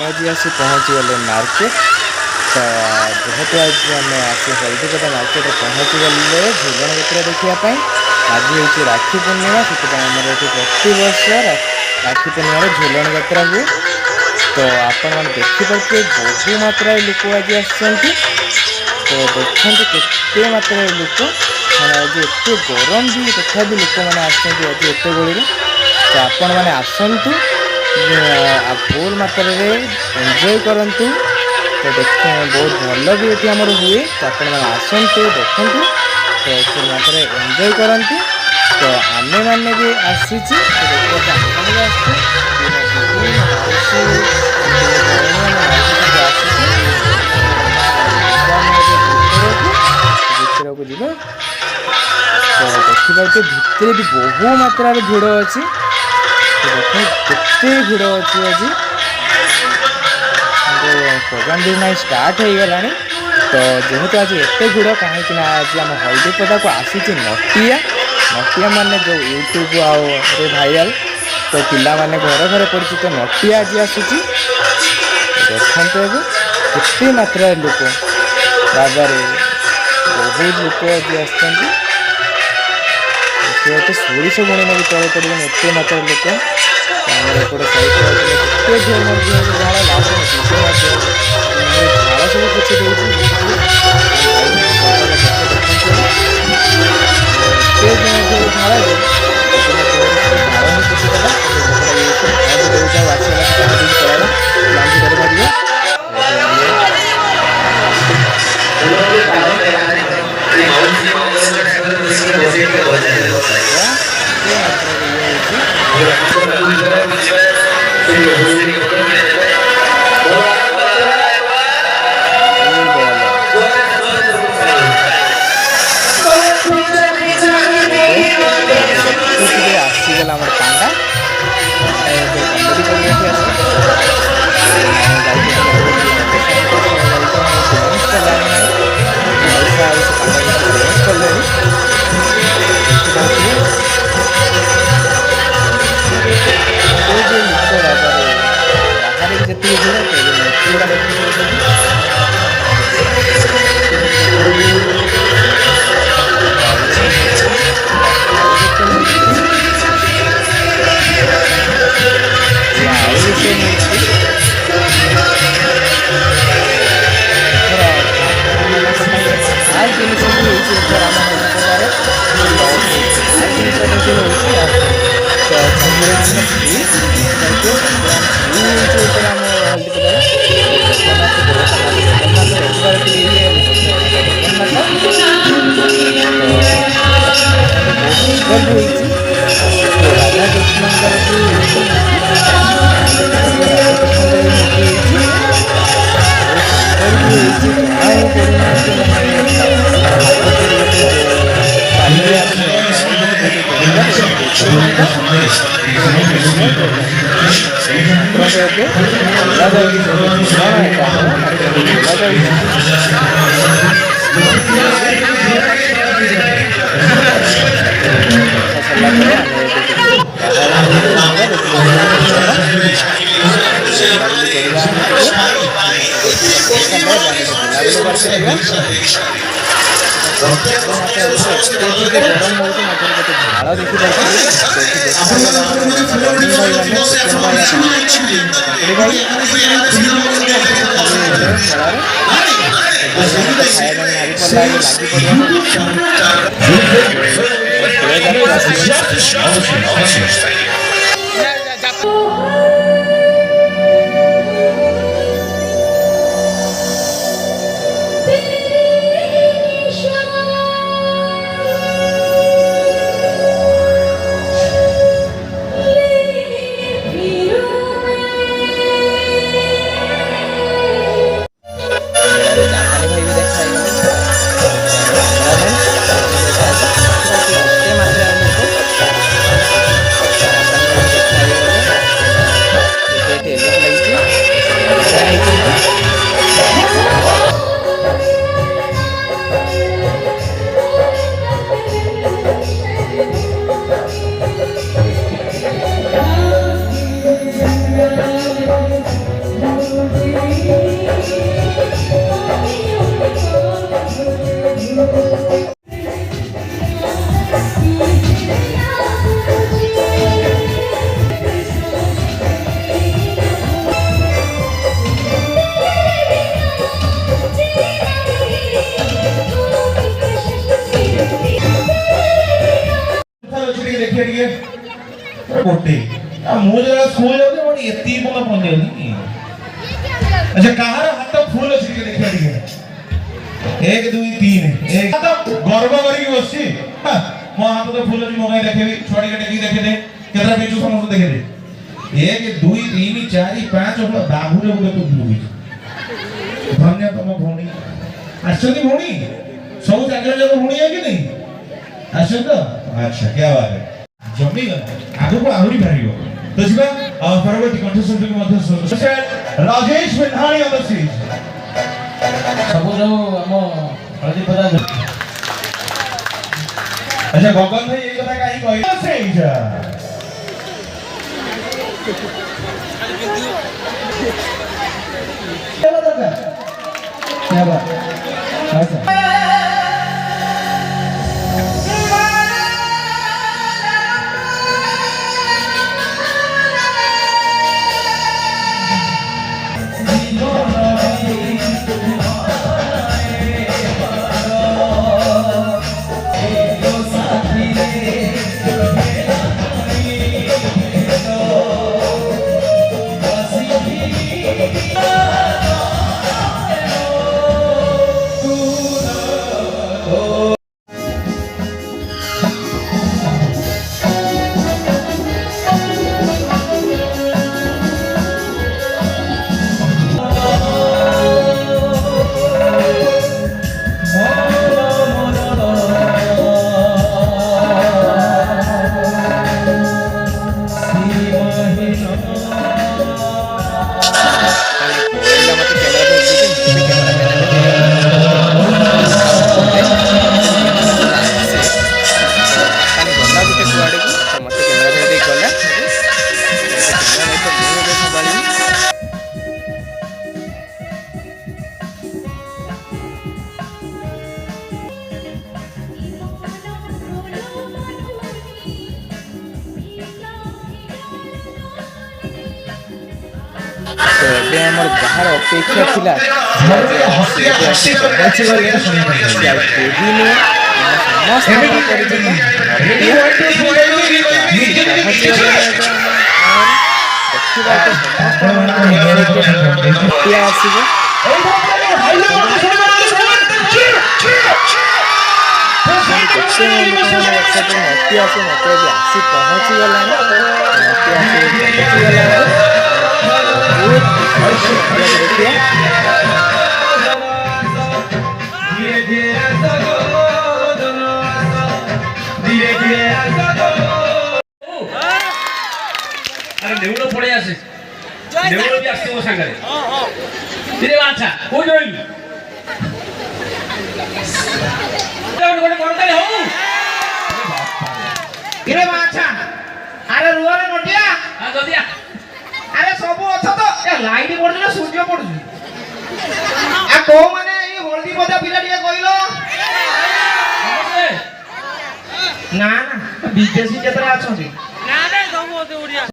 आज आसी पहुँची गले मार्केट। तो जेहेतु आज आम आसी हल्दीपदा मार्केट पहुँची गले झूलन यात्रा देखापी। आज हूँ राखी पूर्णिमा से प्रति वर्ष राखी पूर्णिम झूलन यात्रा हुए। तो आपण मैंने देखिपे बहु मात्रा लोक आज आसती। तो देखते केते मात्रा लोक आज एत गरम भी तथा लोक मैंने आज एत गली। तो आपण मैंने आसतु फुल मात्रा एंजॉय करूँ। तो देखते बहुत भल भी ये आमर हुए। तो आप आसतु देखु तो फुल मात्रा एंजॉय करती। तो आमे मैंने भी आसी भितर को जीवा। तो देखिए भितर भी बहु मात्रा भिड़ अच्छी। तो देखते केते भिड़ अच्छी आज प्रोग्राम भी ना स्टार्ट हो गला। तो जेहेतु आज एत भिड़ कहीं आज आम हल्दीपदा को आसी नटिया। नटिया माने जो यूट्यूब आउ भाइराल। तो पिला माने घर घर परिचित नटिया आज आसूची। देखते केते मात्रा लोक बाबारे बहुत लोक आज आसती। सोरिष बुणी भी तले पड़े एत मात्रा लोक एपट सहित झाड़ सब पोछी आसीगला पांडा कोटे मु जरा स्कूल जाउते मोर एती बोला पने नहीं अच्छा कहार हाथ फूल अछि के देखिया दिखे 1 2 3 एक तो गर्व करी की बसছি मो हाथ तो फूल अछि मो कहीं देखेबी छोड़ी के टेकी देखे दे केतरा बिजू समस्त देखे दे 1 2 3 4 5 और बाहुरे गुडे तो दुई धन्य तम भौणी आछनी भौणी सब जागरे जब भौणी है कि नहीं आछन तो अच्छा क्या बात है जमी गला आगु को आहुरी भारियो तो जिबा परवर्ती कंटेस्टेंट के मध्य राजेश बिन्हाणी ऑन द स्टेज सब जो हम हळदीपदा अच्छा गगन भाई ये कथा काई कहि स्टेज क्या बात अच्छा तो ये हमर बाहर अपेक्षा थिला नेउलो पड़े आसे नेउलो भी आसे मो संगरे तिरे बाछा को जोइल गोटे करताले हो तिरे बाछा अरे रुआरे नटिया हां जदिया अरे सब अछ तो ए लाइट पड़छ ना सूर्य पड़छ आ को माने ई हल्दी पदा पिला दिए कहिलो ना ना विदेशी केतरा अछंती ना रे सब ओडिया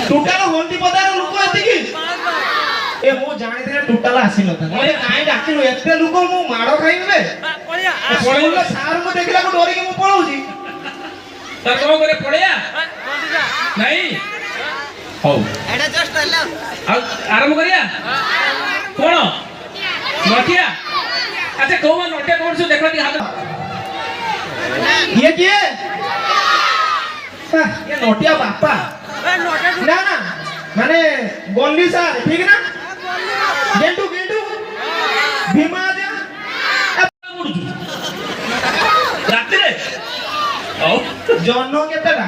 टोटाल हल्दी पदार लोक एति की ए मो जानि थिले टोटाल आसी नथा मने काई डाकिलो एते लोक मो माडो खाइबे पळिया पळिया सार मो देखिला को डोरी के मो पळौजी त को करे पळिया नहीं हो एटा जस्ट हल्ला आरंभ करिया कोन नटिया अच्छा को नटिया कोन से देखो दी हाथ ये किए ये नटिया बापा ना ना माने गोली सार ठीक ना गेंडू गेंडू भीमा जा रात रे ओ जन्नो केतटा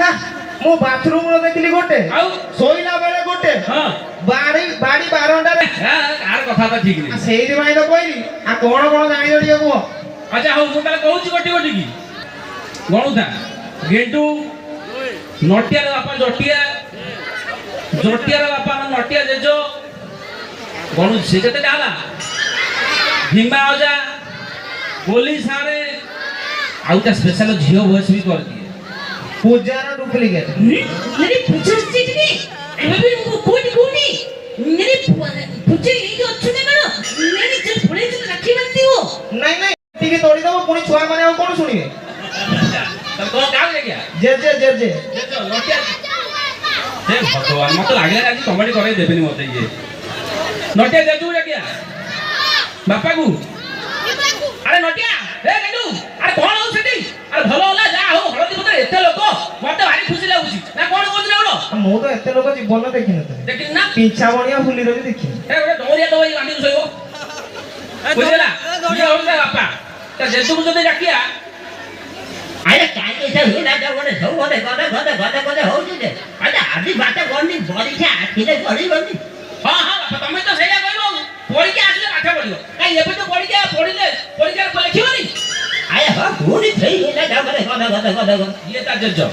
हा मो बाथरूम रो देखली गोटे सोइला बेले गोटे हां बाड़ी बाड़ी बारंडा रे हां आर कथा त ठीक नी सेही भाई तो कहली आ कोन कोन जानि जोडिए को अच्छा हो मु तले कहूची गोटी गोटी की गणुथा गेंडू नटिया रे बापा जटिया जटिया रे बापा नटिया जेजो गणु से केते डाला भीमा ओजा गोली सारे आउटा स्पेशल झियो वॉइस भी कर दिए पूजार डुप्लीकेट मेरी पूजा सीटनी एबे कोनी कोनी मेरी पूजा ये जो अच्छे ने मानो मेरी जब पड़े जब राखी बांधती हो नहीं नहीं ठीक तोड़ी दो पुणी छुआ माने कोन सुनिए तब तो क्या ले गया जे जे जे जे नटिया हे भगवान मत लागले आज कमेडी करे देबेनी मते ये नटिया जेजू डाकिया बापा को अरे नटिया ए गेंडू अरे कोन हो सेठी अरे भलो होला जा हो हळदी पत्र एते लोक मते भारी खुशी लागुची ना कोन कोन नेउलो मु तो एते लोक जीवन देखिन देखिन ना पिछा बणिया फुली रे देखिन ए ओरे डोरिया तो भाई बांधी सोइबो बुझला ये होला बापा त जेजू को जदे डाकिया अरे काय कैसे हो ना गडे सब गडे हो जे अरे आदि बाटा गणी बड़ी छे आखिले बड़ी बड़ी हां हां बापा तमे तो सेया कहलो पड़ी के आसले पाठा पड़ियो काई एबे तो पड़ी के पड़िले परीक्षा को लिखिबनी आए हो कोनी થઈ ना गडे ये ता जेजो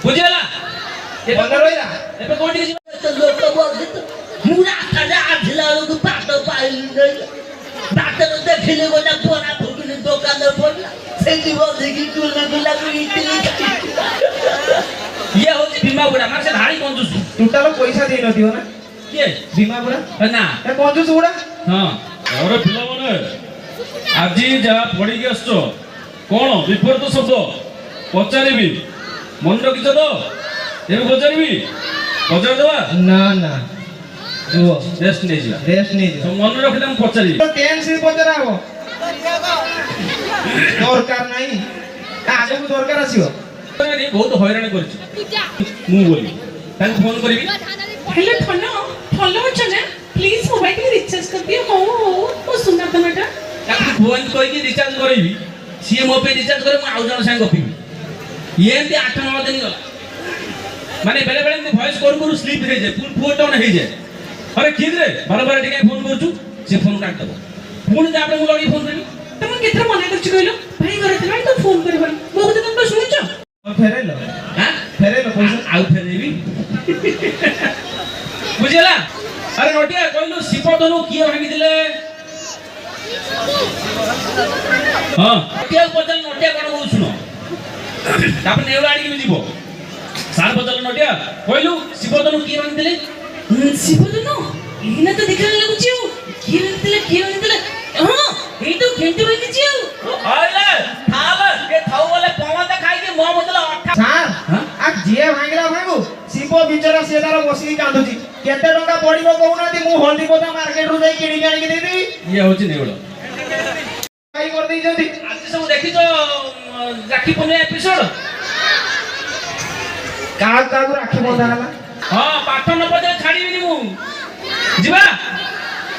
बुझला ए बंद रहिला एबे कोठी के तो लोक बोल मुरा खाजा आजिला लोग पाटो पाइल गई डाक्टर देखिले गोटा पोरा फुकनी दुकान पड़ला से जीवन देखि गुला को इतनी ये होची भीमा बुढ़ा मार से भारी कंजूस टोटल पैसा दे नथियो ना के भीमा बुढ़ा ना ए कंजूस बुढ़ा हां और पिला माने आजी जा पड़ी के असतो कोन विपरीत शब्द पचारिबी मन रखिछ तो एबे पचारिबी पचार देबा ना ना जो रेस्ट नै जिला तो मन रखि हम पचारि तो टेंशन पचरा हो दरकार नहीं आगे को दरकार आसीओ अरे बहुत हैरान करछ मु बोली ताके फोन करबी हेलो फॉलो अच्छा ना प्लीज मोबाइल के रिचार्ज कर दियो हो सुनना टमाटर ताके फोन कोइ के रिचार्ज करबी सी मो पे रिचार्ज करे मु आउ जण संग गपिबी एंती 8-9 दिन गला माने बेले बेले वॉइस करू स्लीप हे जाय फुल फोन डाउन हे जाय अरे किद रे बार टिके फोन करछु से फोन काट दबो पुणी जाबे मु लगी फोन करबी तुम केतना मना करछ कहलो भाई घर तला तो फोन करबन बहुत तुम तो सुनछ फेरेलो हां फेरेलो पैसा आउ फेरेबी बुझला अरे नटिया कहलु सिपदनु किए भागी दिले हां नटिया बदल नटिया कोन बोल सुनो तापर नेउला आडी के जीवो सार बदल नटिया कहलु सिपदनु किए भागी दिले शिवदनो इना तो देखला लागुची किए दिले हां ए तो घंटे बनी छियो आइले थाल के थाउ वाले पवन त खाई के मो बदल 8 सार आ जे भांगला भांगु सिपो बिचारा सेदार बसी कांदुची केते टंका पड़िबो कहउनाती मु हल्दी पोता मार्केट रु जाई किणी आनी के दे देबी ये होची नेउलो काई कर देई जल्दी आज सब देखि तो राखी पूर्णिमा एपिसोड का को राखी बंधा हला हां पाठ न पदे छाड़ीबिनी मु जिबा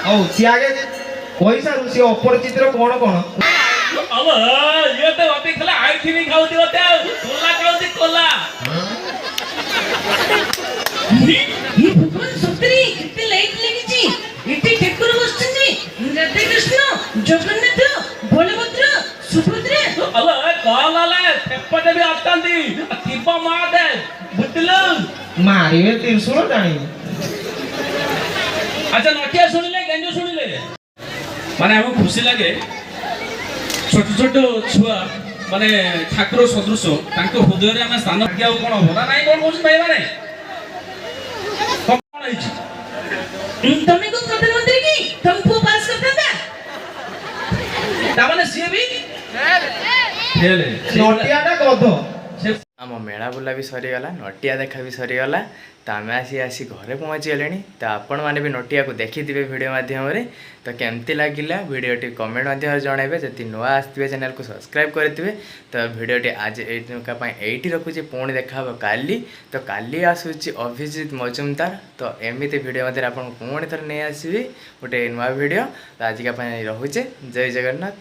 औ सी आगे पैसा रु सी अपरिचित रो कोन कोन अब ये तो अभी खला आई थी नहीं खाउती होते कोला खाउती कोला ये भगवान सतरी कितने लाइट लगी छी इते ठाकुर बसछी राधे कृष्ण जगन्नाथ बलभद्र सुभद्रा अल्लाह कॉल आले थेपटे भी आतंदी तिब्बा मार दे बुटलू मारिवे त्रिशूल टाणी अच्छा नटिया सुनिले गेंजो सुनिले माने हम खुशी लागे छोट छोट छुआ माने ठाकुर सदृश तांको हृदय रे हम स्थान भाग्य कोन हो ना नाही कोन बोल भाई माने कोन आइछि तमे को प्रधानमंत्री की तुमको पास करता था तामाने सी भी फेले नटियाटा गधो आम मेला बुला भी सरीगला नटिया देखा भी सरीगला तो आम आसी घरे पहुँची गले तो आपण मैंने भी नटिया को देखी थे वीडियो माध्यम तो केमती लगिला वीडियोटी कमेंट माध्यम जनइबे जदि नुआ आसवे चैनल को सब्सक्राइब करते तो वीडियोटी आज ये रखुचे पुणी देखा काली तो काली आसूची अभिजित मजुमदार तो एमती वीडियो मध्य आप पुणी थर नहीं आसबि गोटे नुआ वीडियो तो आजिका रोचे जय जगन्नाथ।